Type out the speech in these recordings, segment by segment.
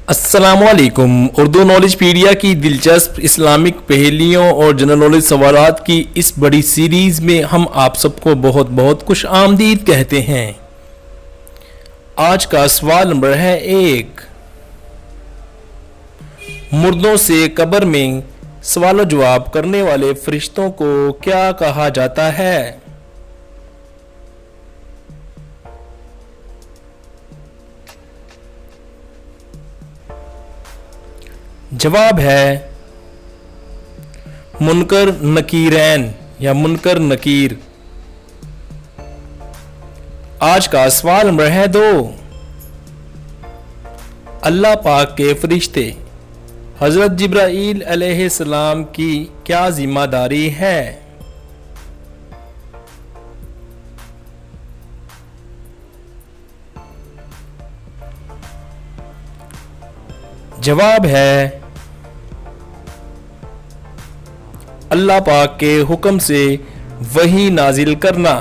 अस्सलामुअलैकुम। उर्दू नॉलेज पीडिया की दिलचस्प इस्लामिक पहेलियों और जनरल नॉलेज सवालात की इस बड़ी सीरीज में हम आप सबको बहुत बहुत खुश आमदीद कहते हैं। आज का सवाल नंबर है 1। मुर्दों से कब्र में सवाल जवाब करने वाले फरिश्तों को क्या कहा जाता है? जवाब है मुनकर नकीरैन या मुनकर नकीर। आज का सवाल नंबर है 2। अल्लाह पाक के फरिश्ते हजरत जिब्राईल अलैहिस्सलाम की क्या जिम्मेदारी है? जवाब है अल्लाह पाक के हुक्म से वही नाजिल करना।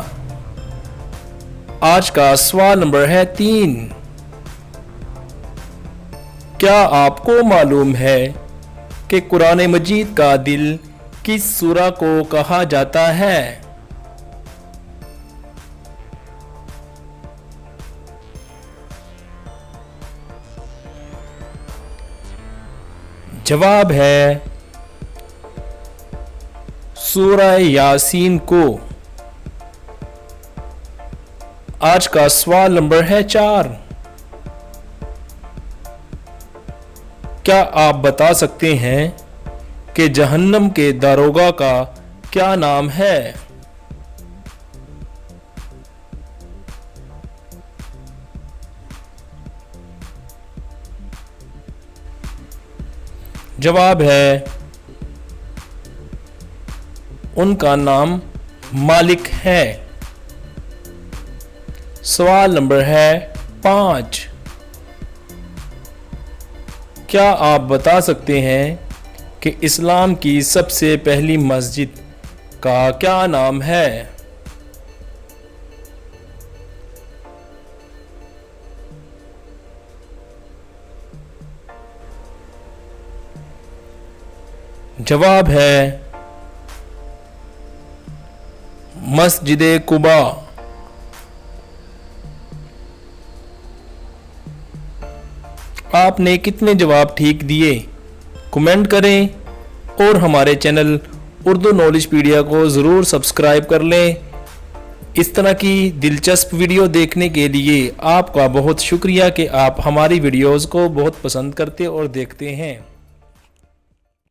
आज का सवाल नंबर है 3। क्या आपको मालूम है कि कुरान मजीद का दिल किस सूरा को कहा जाता है? जवाब है सूरा यासीन को। आज का सवाल नंबर है 4। क्या आप बता सकते हैं कि जहन्नम के दारोगा का क्या नाम है? जवाब है उनका नाम मालिक है। सवाल नंबर है 5। क्या आप बता सकते हैं कि इस्लाम की सबसे पहली मस्जिद का क्या नाम है? जवाब है मस्जिद कुबा। आपने कितने जवाब ठीक दिए? कमेंट करें और हमारे चैनल उर्दू नॉलेज पीडिया को ज़रूर सब्सक्राइब कर लें। इस तरह की दिलचस्प वीडियो देखने के लिए आपका बहुत शुक्रिया कि आप हमारी वीडियोज़ को बहुत पसंद करते और देखते हैं।